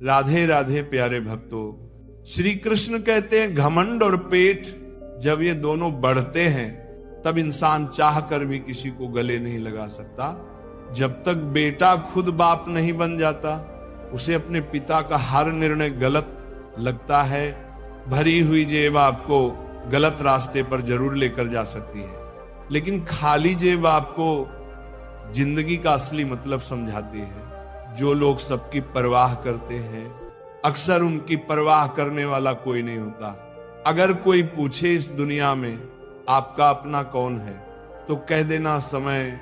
राधे राधे प्यारे भक्तों, श्री कृष्ण कहते हैं घमंड और पेट जब ये दोनों बढ़ते हैं तब इंसान चाह कर भी किसी को गले नहीं लगा सकता। जब तक बेटा खुद बाप नहीं बन जाता उसे अपने पिता का हर निर्णय गलत लगता है। भरी हुई जेब आपको गलत रास्ते पर जरूर लेकर जा सकती है, लेकिन खाली जेब आपको जिंदगी का असली मतलब समझाती है। जो लोग सबकी परवाह करते हैं अक्सर उनकी परवाह करने वाला कोई नहीं होता। अगर कोई पूछे इस दुनिया में आपका अपना कौन है तो कह देना समय,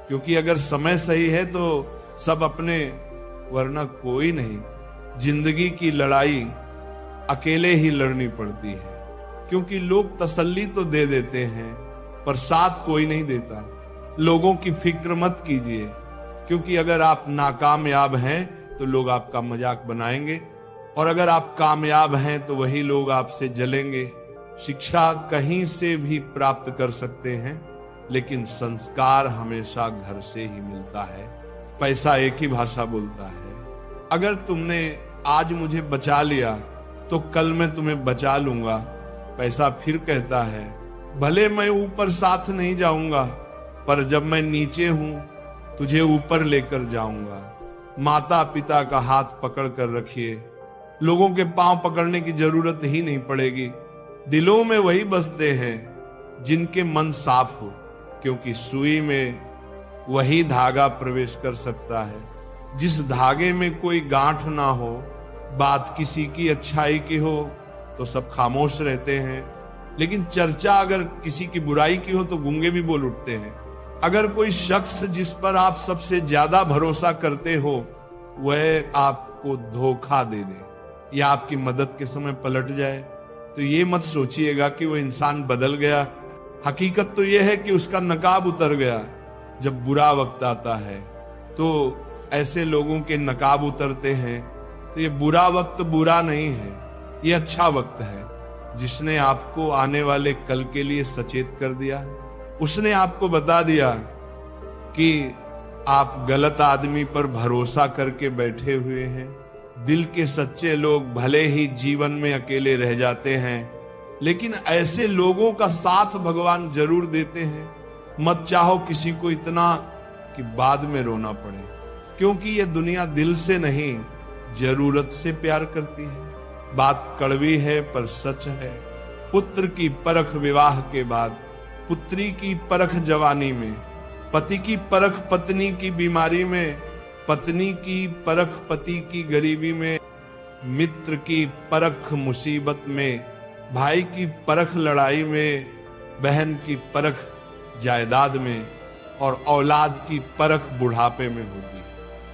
क्योंकि अगर समय सही है तो सब अपने, वरना कोई नहीं। जिंदगी की लड़ाई अकेले ही लड़नी पड़ती है, क्योंकि लोग तसल्ली तो दे देते हैं पर साथ कोई नहीं देता। लोगों की फिक्र मत कीजिए, क्योंकि अगर आप नाकामयाब हैं तो लोग आपका मजाक बनाएंगे, और अगर आप कामयाब हैं तो वही लोग आपसे जलेंगे। शिक्षा कहीं से भी प्राप्त कर सकते हैं, लेकिन संस्कार हमेशा घर से ही मिलता है। पैसा एक ही भाषा बोलता है। अगर तुमने आज मुझे बचा लिया तो कल मैं तुम्हें बचा लूंगा। पैसा फिर कहता है भले मैं ऊपर साथ नहीं जाऊंगा, पर जब मैं नीचे हूं तुझे ऊपर लेकर जाऊंगा। माता पिता का हाथ पकड़ कर रखिए, लोगों के पांव पकड़ने की जरूरत ही नहीं पड़ेगी। दिलों में वही बसते हैं जिनके मन साफ हो, क्योंकि सुई में वही धागा प्रवेश कर सकता है जिस धागे में कोई गांठ ना हो। बात किसी की अच्छाई की हो तो सब खामोश रहते हैं, लेकिन चर्चा अगर किसी की बुराई की हो तो गूंगे भी बोल उठते हैं। अगर कोई शख्स जिस पर आप सबसे ज्यादा भरोसा करते हो वह आपको धोखा दे दे या आपकी मदद के समय पलट जाए, तो ये मत सोचिएगा कि वो इंसान बदल गया। हकीकत तो यह है कि उसका नकाब उतर गया। जब बुरा वक्त आता है तो ऐसे लोगों के नकाब उतरते हैं, तो ये बुरा वक्त बुरा नहीं है, ये अच्छा वक्त है। जिसने आपको आने वाले कल के लिए सचेत कर दिया, उसने आपको बता दिया कि आप गलत आदमी पर भरोसा करके बैठे हुए हैं। दिल के सच्चे लोग भले ही जीवन में अकेले रह जाते हैं, लेकिन ऐसे लोगों का साथ भगवान जरूर देते हैं। मत चाहो किसी को इतना कि बाद में रोना पड़े, क्योंकि यह दुनिया दिल से नहीं जरूरत से प्यार करती है। बात कड़वी है पर सच है। पुत्र की परख विवाह के बाद, पुत्री की परख जवानी में, पति की परख पत्नी की बीमारी में, पत्नी की परख पति की गरीबी में, मित्र की परख मुसीबत में, भाई की परख लड़ाई में, बहन की परख जायदाद में, और औलाद की परख बुढ़ापे में होगी।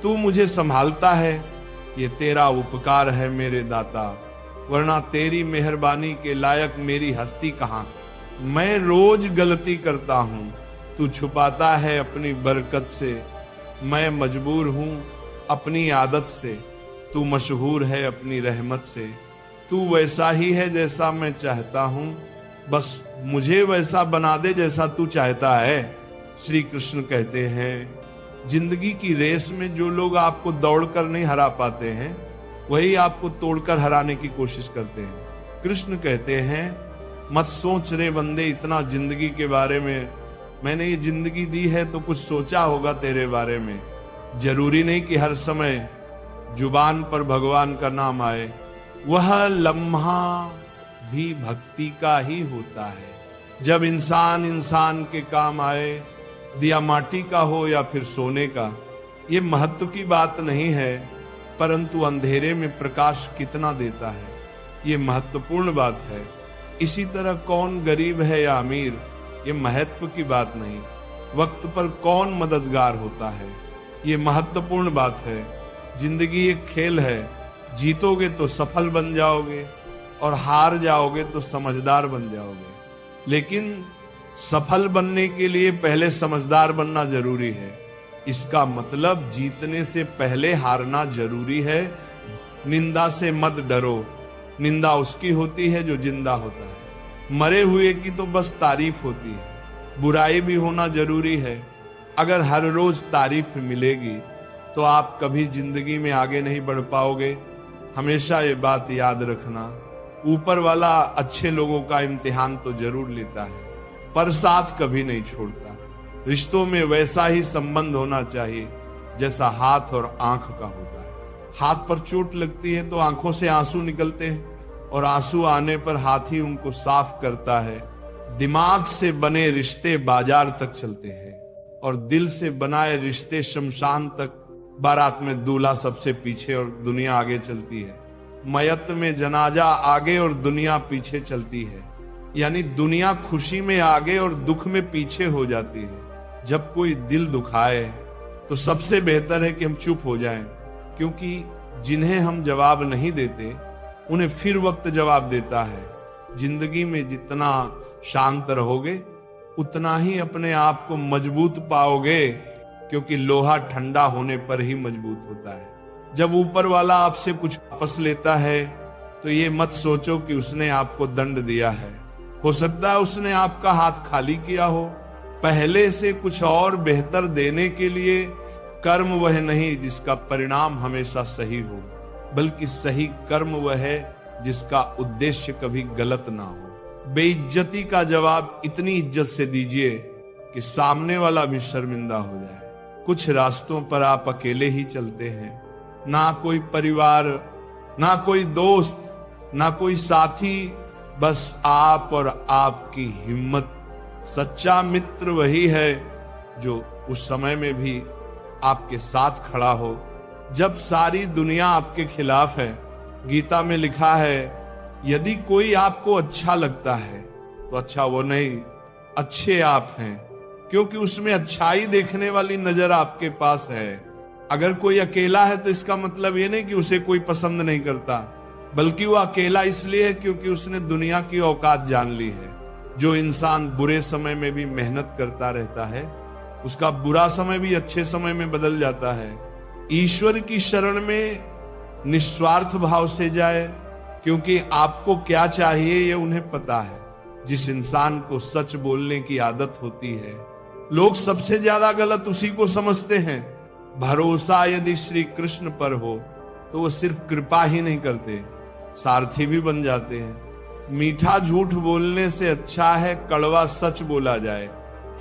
तू मुझे संभालता है, ये तेरा उपकार है मेरे दाता, वरना तेरी मेहरबानी के लायक मेरी हस्ती कहाँ। मैं रोज गलती करता हूँ, तू छुपाता है अपनी बरकत से। मैं मजबूर हूँ अपनी आदत से, तू मशहूर है अपनी रहमत से। तू वैसा ही है जैसा मैं चाहता हूँ, बस मुझे वैसा बना दे जैसा तू चाहता है। श्री कृष्ण कहते हैं जिंदगी की रेस में जो लोग आपको दौड़कर नहीं हरा पाते हैं वही आपको तोड़कर हराने की कोशिश करते हैं। कृष्ण कहते हैं मत सोच रे बंदे इतना जिंदगी के बारे में। मैंने ये जिंदगी दी है तो कुछ सोचा होगा तेरे बारे में। जरूरी नहीं कि हर समय जुबान पर भगवान का नाम आए, वह लम्हा भी भक्ति का ही होता है। जब इंसान के काम आए, दिया माटी का हो या फिर सोने का, ये महत्व की बात नहीं है, परंतु अंधेरे में प्रकाश कितना देता है ये महत्वपूर्ण बात है। इसी तरह कौन गरीब है या अमीर ये महत्व की बात नहीं, वक्त पर कौन मददगार होता है ये महत्वपूर्ण बात है। जिंदगी एक खेल है, जीतोगे तो सफल बन जाओगे और हार जाओगे तो समझदार बन जाओगे। लेकिन सफल बनने के लिए पहले समझदार बनना जरूरी है। इसका मतलब जीतने से पहले हारना जरूरी है। निंदा से मत डरो, निंदा उसकी होती है जो जिंदा होता है। मरे हुए की तो बस तारीफ होती है। बुराई भी होना जरूरी है। अगर हर रोज तारीफ मिलेगी तो आप कभी जिंदगी में आगे नहीं बढ़ पाओगे। हमेशा ये बात याद रखना, ऊपर वाला अच्छे लोगों का इम्तिहान तो जरूर लेता है, पर साथ कभी नहीं छोड़ता। रिश्तों में वैसा ही संबंध होना चाहिए जैसा हाथ और आंख का होता है। हाथ पर चोट लगती है तो आंखों से आंसू निकलते हैं, और आंसू आने पर हाथ ही उनको साफ करता है। दिमाग से बने रिश्ते बाजार तक चलते हैं, और दिल से बनाए रिश्ते शमशान तक। बारात में दूल्हा सबसे पीछे और दुनिया आगे चलती है। मयत में जनाजा आगे और दुनिया पीछे चलती है। यानी दुनिया खुशी में आगे और दुख में पीछे हो जाती है। जब कोई दिल दुखाए तो सबसे बेहतर है कि हम चुप हो जाएं, क्योंकि जिन्हें हम जवाब नहीं देते उन्हें फिर वक्त जवाब देता है। जिंदगी में जितना शांत रहोगे उतना ही अपने आप को मजबूत पाओगे, क्योंकि लोहा ठंडा होने पर ही मजबूत होता है। जब ऊपर वाला आपसे कुछ वापस लेता है तो ये मत सोचो कि उसने आपको दंड दिया है। हो सकता है उसने आपका हाथ खाली किया हो। पहले से कुछ और बेहतर देने के लिए कर्म वह नहीं जिसका परिणाम हमेशा सही हो, बल्कि सही कर्म वह है जिसका उद्देश्य कभी गलत ना हो। बेइज्जती का जवाब इतनी इज्जत से दीजिए कि सामने वाला भी शर्मिंदा हो जाए। कुछ रास्तों पर आप अकेले ही चलते हैं, ना कोई परिवार, ना कोई दोस्त, ना कोई साथी, बस आप और आपकी हिम्मत। सच्चा मित्र वही है जो उस समय में भी आपके साथ खड़ा हो जब सारी दुनिया आपके खिलाफ है। गीता में लिखा है, यदि कोई आपको अच्छा लगता है तो अच्छा वो नहीं, अच्छे आप हैं, क्योंकि उसमें अच्छाई देखने वाली नजर आपके पास है। अगर कोई अकेला है तो इसका मतलब ये नहीं कि उसे कोई पसंद नहीं करता, बल्कि वो अकेला इसलिए है क्योंकि उसने दुनिया की औकात जान ली है। जो इंसान बुरे समय में भी मेहनत करता रहता है, उसका बुरा समय भी अच्छे समय में बदल जाता है। ईश्वर की शरण में निस्वार्थ भाव से जाए, क्योंकि आपको क्या चाहिए ये उन्हें पता है। जिस इंसान को सच बोलने की आदत होती है, लोग सबसे ज्यादा गलत उसी को समझते हैं। भरोसा यदि श्री कृष्ण पर हो तो वो सिर्फ कृपा ही नहीं करते, सारथी भी बन जाते हैं। मीठा झूठ बोलने से अच्छा है कड़वा सच बोला जाए।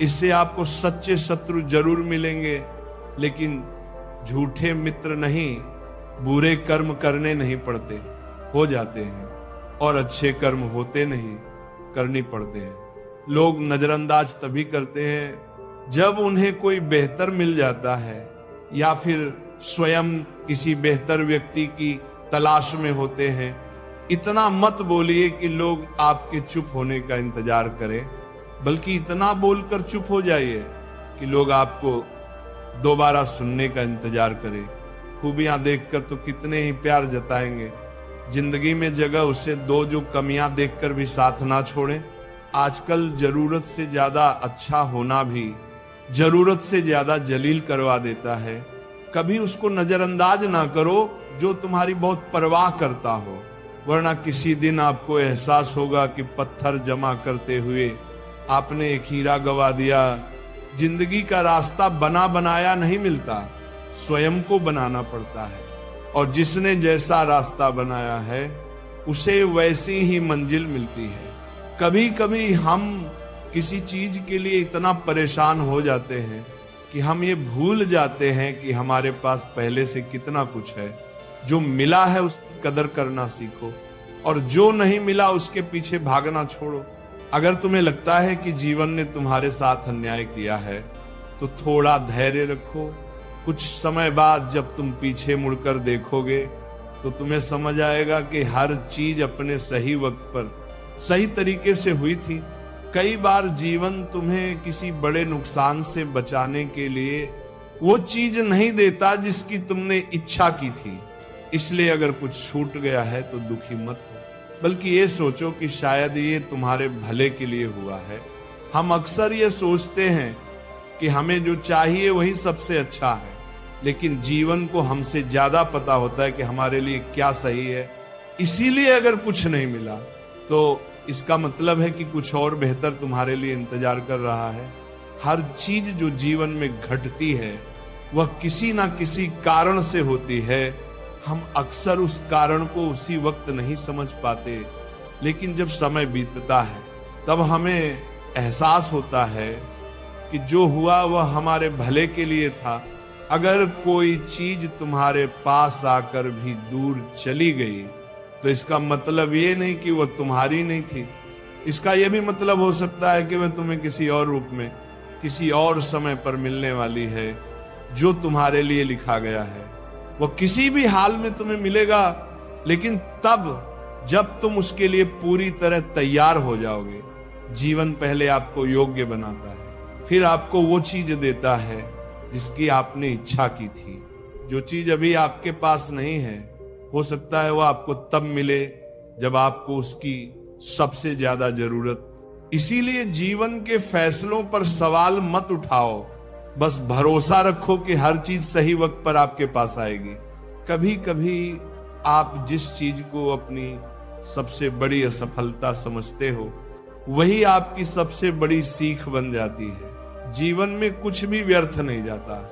इससे आपको सच्चे शत्रु जरूर मिलेंगे, लेकिन झूठे मित्र नहीं। बुरे कर्म करने नहीं पड़ते, हो जाते हैं, और अच्छे कर्म होते नहीं, करनी पड़ते हैं। लोग नजरअंदाज तभी करते हैं जब उन्हें कोई बेहतर मिल जाता है, या फिर स्वयं किसी बेहतर व्यक्ति की तलाश में होते हैं। इतना मत बोलिए कि लोग आपके चुप होने का इंतजार करें, बल्कि इतना बोलकर चुप हो जाइए कि लोग आपको दोबारा सुनने का इंतजार करें। खूबियां देखकर तो कितने ही प्यार जताएंगे। जिंदगी में जगह उसे दो जो कमियां देखकर भी साथ ना छोड़े। आजकल जरूरत से ज्यादा अच्छा होना भी जरूरत से ज्यादा जलील करवा देता है। कभी उसको नजरअंदाज ना करो जो तुम्हारी बहुत परवाह करता हो, वरना किसी दिन आपको एहसास होगा कि पत्थर जमा करते हुए आपने एक हीरा गवा दिया। जिंदगी का रास्ता बना बनाया नहीं मिलता, स्वयं को बनाना पड़ता है, और जिसने जैसा रास्ता बनाया है उसे वैसी ही मंजिल मिलती है। कभी कभी हम किसी चीज के लिए इतना परेशान हो जाते हैं कि हम ये भूल जाते हैं कि हमारे पास पहले से कितना कुछ है। जो मिला है उसकी कदर करना सीखो, और जो नहीं मिला उसके पीछे भागना छोड़ो। अगर तुम्हें लगता है कि जीवन ने तुम्हारे साथ अन्याय किया है तो थोड़ा धैर्य रखो। कुछ समय बाद जब तुम पीछे मुड़कर देखोगे तो तुम्हें समझ आएगा कि हर चीज अपने सही वक्त पर सही तरीके से हुई थी। कई बार जीवन तुम्हें किसी बड़े नुकसान से बचाने के लिए वो चीज नहीं देता जिसकी तुमने इच्छा की थी। इसलिए अगर कुछ छूट गया है तो दुखी मत हो, बल्कि ये सोचो कि शायद ये तुम्हारे भले के लिए हुआ है। हम अक्सर ये सोचते हैं कि हमें जो चाहिए वही सबसे अच्छा है, लेकिन जीवन को हमसे ज्यादा पता होता है कि हमारे लिए क्या सही है। इसीलिए अगर कुछ नहीं मिला तो इसका मतलब है कि कुछ और बेहतर तुम्हारे लिए इंतजार कर रहा है। हर चीज जो जीवन में घटती है वह किसी ना किसी कारण से होती है। हम अक्सर उस कारण को उसी वक्त नहीं समझ पाते, लेकिन जब समय बीतता है तब हमें एहसास होता है कि जो हुआ वह हमारे भले के लिए था। अगर कोई चीज तुम्हारे पास आकर भी दूर चली गई तो इसका मतलब ये नहीं कि वह तुम्हारी नहीं थी। इसका यह भी मतलब हो सकता है कि वह तुम्हें किसी और रूप में, किसी और समय पर मिलने वाली है। जो तुम्हारे लिए लिखा गया है वो किसी भी हाल में तुम्हें मिलेगा, लेकिन तब जब तुम उसके लिए पूरी तरह तैयार हो जाओगे। जीवन पहले आपको योग्य बनाता है, फिर आपको वो चीज देता है जिसकी आपने इच्छा की थी। जो चीज अभी आपके पास नहीं है, हो सकता है वो आपको तब मिले जब आपको उसकी सबसे ज्यादा जरूरत। इसीलिए जीवन के फैसलों पर सवाल मत उठाओ, बस भरोसा रखो कि हर चीज सही वक्त पर आपके पास आएगी। कभी कभी आप जिस चीज को अपनी सबसे बड़ी असफलता समझते हो, वही आपकी सबसे बड़ी सीख बन जाती है। जीवन में कुछ भी व्यर्थ नहीं जाता,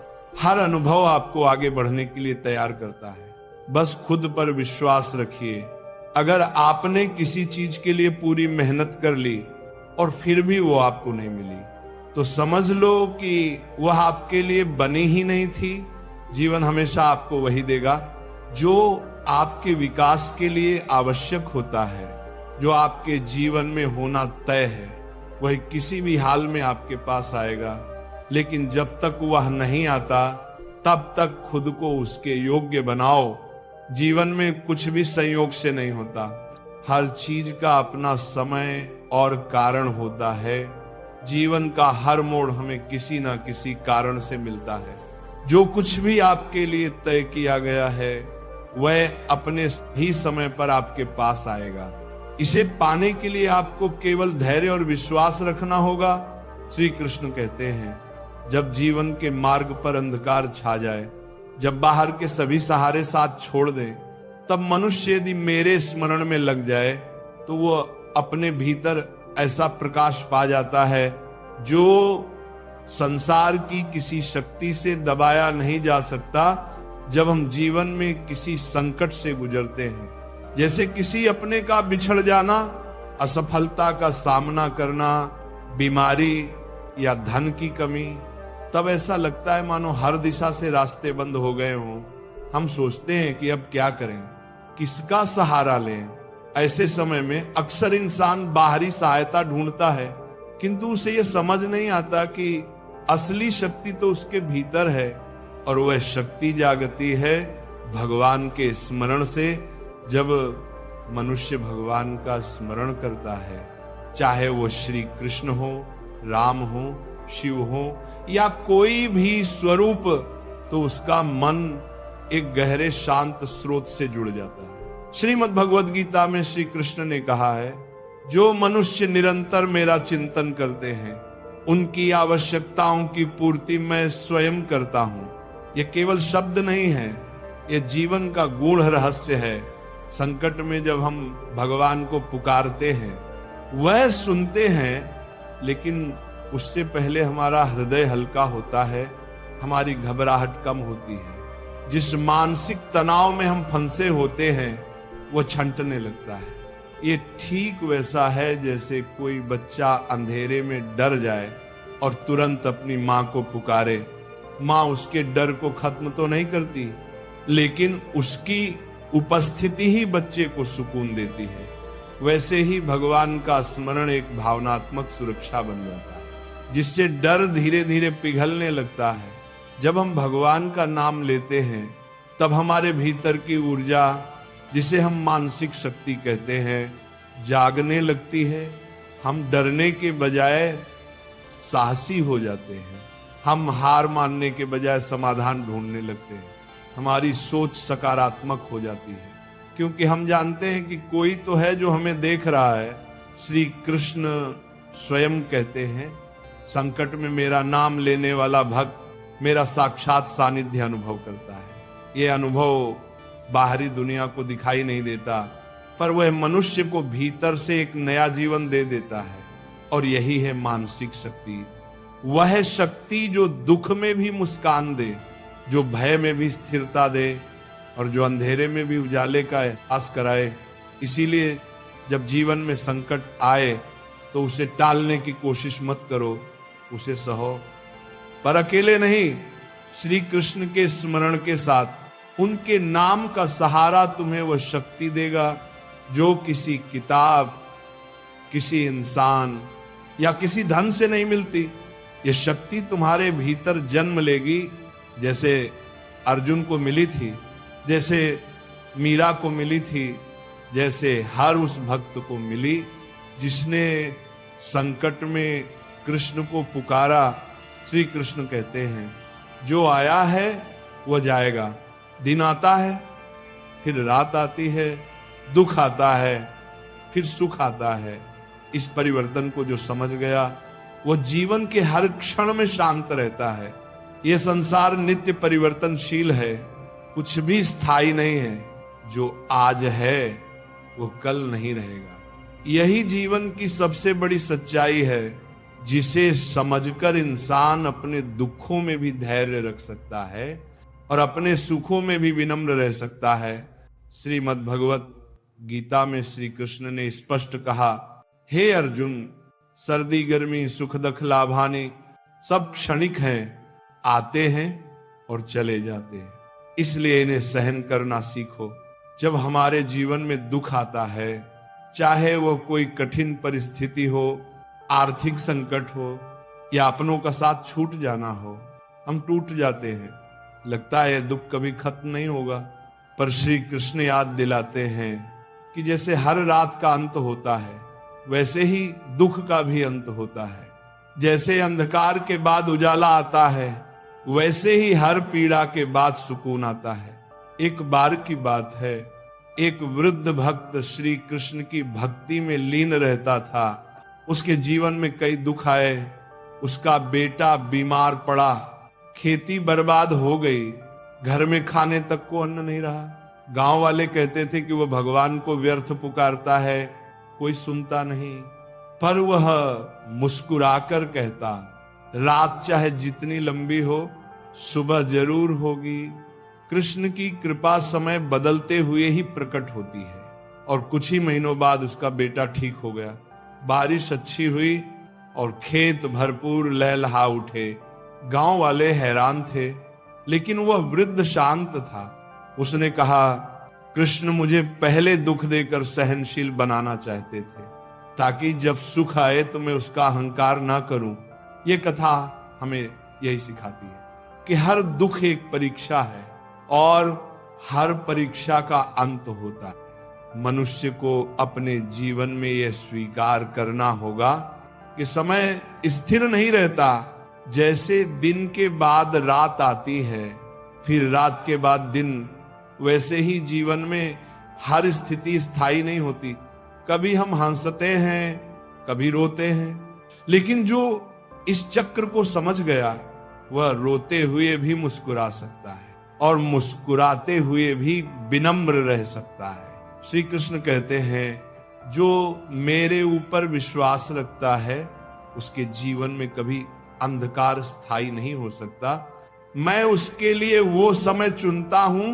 हर अनुभव आपको आगे बढ़ने के लिए तैयार करता है। बस खुद पर विश्वास रखिए। अगर आपने किसी चीज के लिए पूरी मेहनत कर ली और फिर भी वो आपको नहीं मिली, तो समझ लो कि वह आपके लिए बनी ही नहीं थी। जीवन हमेशा आपको वही देगा जो आपके विकास के लिए आवश्यक होता है, जो आपके जीवन में होना तय है। वह किसी भी हाल में आपके पास आएगा, लेकिन जब तक वह नहीं आता तब तक खुद को उसके योग्य बनाओ। जीवन में कुछ भी संयोग से नहीं होता, हर चीज का अपना समय और कारण होता है। जीवन का हर मोड़ हमें किसी ना किसी कारण से मिलता है। जो कुछ भी आपके लिए तय किया गया है वह अपने ही समय पर आपके पास आएगा। इसे पाने के लिए आपको केवल धैर्य और विश्वास रखना होगा। श्री कृष्ण कहते हैं, जब जीवन के मार्ग पर अंधकार छा जाए, जब बाहर के सभी सहारे साथ छोड़ दे, तब मनुष्य यदि मेरे स्मरण में लग जाए तो वो अपने भीतर ऐसा प्रकाश पा जाता है जो संसार की किसी शक्ति से दबाया नहीं जा सकता। जब हम जीवन में किसी संकट से गुजरते हैं, जैसे किसी अपने का बिछड़ जाना, असफलता का सामना करना, बीमारी या धन की कमी, तब ऐसा लगता है मानो हर दिशा से रास्ते बंद हो गए हों। हम सोचते हैं कि अब क्या करें, किसका सहारा लें। ऐसे समय में अक्सर इंसान बाहरी सहायता ढूंढता है, किंतु उसे यह समझ नहीं आता कि असली शक्ति तो उसके भीतर है, और वह शक्ति जागती है भगवान के स्मरण से। जब मनुष्य भगवान का स्मरण करता है, चाहे वो श्री कृष्ण हो, राम हो, शिव हो या कोई भी स्वरूप, तो उसका मन एक गहरे शांत स्रोत से जुड़ जाता है। श्रीमद् भगवद गीता में श्री कृष्ण ने कहा है, जो मनुष्य निरंतर मेरा चिंतन करते हैं उनकी आवश्यकताओं की पूर्ति मैं स्वयं करता हूं। यह केवल शब्द नहीं है, यह जीवन का गूढ़ रहस्य है। संकट में जब हम भगवान को पुकारते हैं, वह सुनते हैं, लेकिन उससे पहले हमारा हृदय हल्का होता है, हमारी घबराहट कम होती है। जिस मानसिक तनाव में हम फंसे होते हैं वो छंटने लगता है। ये ठीक वैसा है जैसे कोई बच्चा अंधेरे में डर जाए और तुरंत अपनी माँ को पुकारे। माँ उसके डर को खत्म तो नहीं करती, लेकिन उसकी उपस्थिति ही बच्चे को सुकून देती है। वैसे ही भगवान का स्मरण एक भावनात्मक सुरक्षा बन जाता है, जिससे डर धीरे धीरे पिघलने लगता है। जब हम भगवान का नाम लेते हैं, तब हमारे भीतर की ऊर्जा, जिसे हम मानसिक शक्ति कहते हैं, जागने लगती है। हम डरने के बजाय साहसी हो जाते हैं। हम हार मानने के बजाय समाधान ढूंढने लगते हैं। हमारी सोच सकारात्मक हो जाती है, क्योंकि हम जानते हैं कि कोई तो है जो हमें देख रहा है। श्री कृष्ण स्वयं कहते हैं, संकट में मेरा नाम लेने वाला भक्त मेरा साक्षात सानिध्य अनुभव करता है। यह अनुभव बाहरी दुनिया को दिखाई नहीं देता, पर वह मनुष्य को भीतर से एक नया जीवन दे देता है। और यही है मानसिक शक्ति, वह शक्ति जो दुख में भी मुस्कान दे, जो भय में भी स्थिरता दे, और जो अंधेरे में भी उजाले का एहसास कराए। इसीलिए जब जीवन में संकट आए तो उसे टालने की कोशिश मत करो, उसे सहो, पर अकेले नहीं, श्री कृष्ण के स्मरण के साथ उनके नाम का सहारा तुम्हें वह शक्ति देगा जो किसी किताब, किसी इंसान या किसी धन से नहीं मिलती। ये शक्ति तुम्हारे भीतर जन्म लेगी, जैसे अर्जुन को मिली थी, जैसे मीरा को मिली थी, जैसे हर उस भक्त को मिली जिसने संकट में कृष्ण को पुकारा। श्री कृष्ण कहते हैं जो आया है वह जाएगा। दिन आता है, फिर रात आती है, दुख आता है, फिर सुख आता है। इस परिवर्तन को जो समझ गया वह जीवन के हर क्षण में शांत रहता है। यह संसार नित्य परिवर्तनशील है, कुछ भी स्थायी नहीं है। जो आज है वो कल नहीं रहेगा। यही जीवन की सबसे बड़ी सच्चाई है, जिसे समझकर इंसान अपने दुखों में भी धैर्य रख सकता है और अपने सुखों में भी विनम्र रह सकता है। श्रीमद् भगवत गीता में श्री कृष्ण ने स्पष्ट कहा, हे अर्जुन, सर्दी गर्मी सुख दुख लाभानी सब क्षणिक हैं, आते हैं और चले जाते हैं, इसलिए इन्हें सहन करना सीखो। जब हमारे जीवन में दुख आता है, चाहे वो कोई कठिन परिस्थिति हो, आर्थिक संकट हो या अपनों का साथ छूट जाना हो, हम टूट जाते हैं, लगता है दुख कभी खत्म नहीं होगा। पर श्री कृष्ण याद दिलाते हैं कि जैसे हर रात का अंत होता है, वैसे ही दुख का भी अंत होता है। जैसे अंधकार के बाद उजाला आता है, वैसे ही हर पीड़ा के बाद सुकून आता है। एक बार की बात है, एक वृद्ध भक्त श्री कृष्ण की भक्ति में लीन रहता था। उसके जीवन में कई दुख आए। उसका बेटा बीमार पड़ा, खेती बर्बाद हो गई, घर में खाने तक को अन्न नहीं रहा। गांव वाले कहते थे कि वह भगवान को व्यर्थ पुकारता है, कोई सुनता नहीं। पर वह मुस्कुराकर कहता, रात चाहे जितनी लंबी हो, सुबह जरूर होगी। कृष्ण की कृपा समय बदलते हुए ही प्रकट होती है। और कुछ ही महीनों बाद उसका बेटा ठीक हो गया। बारिश अच्छी हुई और खेत भरपूर लहलहा उठे। गांव वाले हैरान थे, लेकिन वह वृद्ध शांत था। उसने कहा, कृष्ण मुझे पहले दुख देकर सहनशील बनाना चाहते थे, ताकि जब सुख आए तो मैं उसका अहंकार ना करूं। यह कथा हमें यही सिखाती है कि हर दुख एक परीक्षा है और हर परीक्षा का अंत होता है। मनुष्य को अपने जीवन में यह स्वीकार करना होगा कि समय स्थिर नहीं रहता। जैसे दिन के बाद रात आती है, फिर रात के बाद दिन, वैसे ही जीवन में हर स्थिति स्थायी नहीं होती। कभी हम हंसते हैं, कभी रोते हैं, लेकिन जो इस चक्र को समझ गया वह रोते हुए भी मुस्कुरा सकता है और मुस्कुराते हुए भी विनम्र रह सकता है। श्री कृष्ण कहते हैं, जो मेरे ऊपर विश्वास रखता है उसके जीवन में कभी अंधकार स्थायी नहीं हो सकता। मैं उसके लिए वो समय चुनता हूं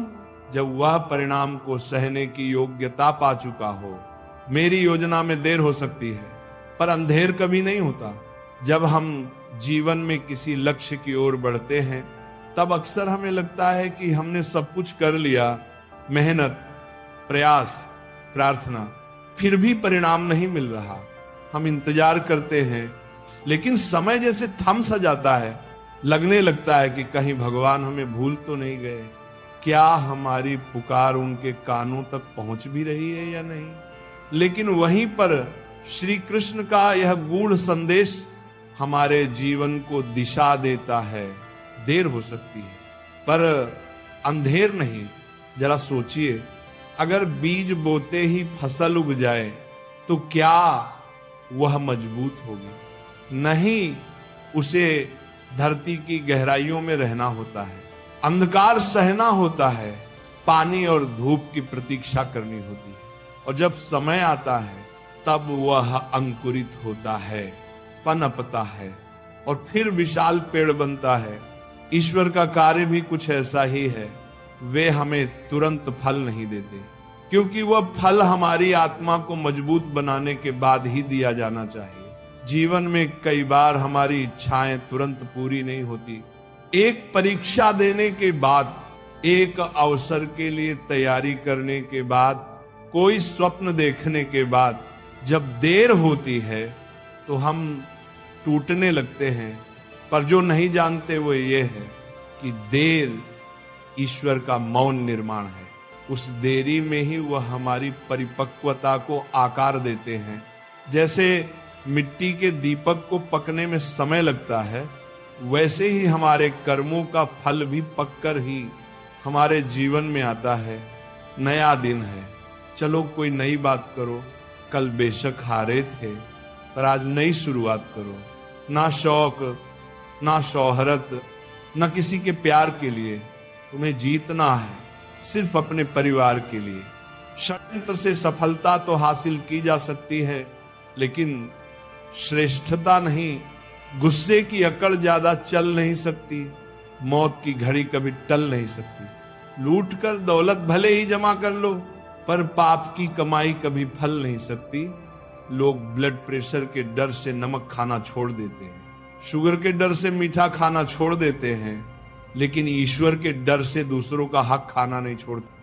जब वह परिणाम को सहने की योग्यता पा चुका हो। मेरी योजना में देर हो सकती है, पर अंधेर कभी नहीं होता। जब हम जीवन में किसी लक्ष्य की ओर बढ़ते हैं, तब अक्सर हमें लगता है कि हमने सब कुछ कर लिया, मेहनत, प्रयास, प्रार्थना, फिर भी परिणाम नहीं मिल रहा। हम इंतजार करते हैं, लेकिन समय जैसे थम सा जाता है। लगने लगता है कि कहीं भगवान हमें भूल तो नहीं गए, क्या हमारी पुकार उनके कानों तक पहुंच भी रही है या नहीं। लेकिन वहीं पर श्री कृष्ण का यह गूढ़ संदेश हमारे जीवन को दिशा देता है। देर हो सकती है, पर अंधेर नहीं। जरा सोचिए, अगर बीज बोते ही फसल उग जाए तो क्या वह मजबूत होगी? नहीं, उसे धरती की गहराइयों में रहना होता है, अंधकार सहना होता है, पानी और धूप की प्रतीक्षा करनी होती है। और जब समय आता है तब वह अंकुरित होता है, पनपता है और फिर विशाल पेड़ बनता है। ईश्वर का कार्य भी कुछ ऐसा ही है। वे हमें तुरंत फल नहीं देते, क्योंकि वह फल हमारी आत्मा को मजबूत बनाने के बाद ही दिया जाना चाहिए। जीवन में कई बार हमारी इच्छाएं तुरंत पूरी नहीं होती। एक परीक्षा देने के बाद, एक अवसर के लिए तैयारी करने के बाद, कोई स्वप्न देखने के बाद जब देर होती है तो हम टूटने लगते हैं। पर जो नहीं जानते वो ये है कि देर ईश्वर का मौन निर्माण है। उस देरी में ही वह हमारी परिपक्वता को आकार देते हैं। जैसे मिट्टी के दीपक को पकने में समय लगता है, वैसे ही हमारे कर्मों का फल भी पककर ही हमारे जीवन में आता है। नया दिन है, चलो कोई नई बात करो। कल बेशक हारे थे, पर आज नई शुरुआत करो। ना शौक, ना शोहरत, ना किसी के प्यार के लिए तुम्हें जीतना है, सिर्फ अपने परिवार के लिए। षड्यंत्र से सफलता तो हासिल की जा सकती है, लेकिन श्रेष्ठता नहीं। गुस्से की अकड़ ज्यादा चल नहीं सकती। मौत की घड़ी कभी टल नहीं सकती। लूट कर दौलत भले ही जमा कर लो, पर पाप की कमाई कभी फल नहीं सकती। लोग ब्लड प्रेशर के डर से नमक खाना छोड़ देते हैं, शुगर के डर से मीठा खाना छोड़ देते हैं, लेकिन ईश्वर के डर से दूसरों का हक खाना नहीं छोड़ते।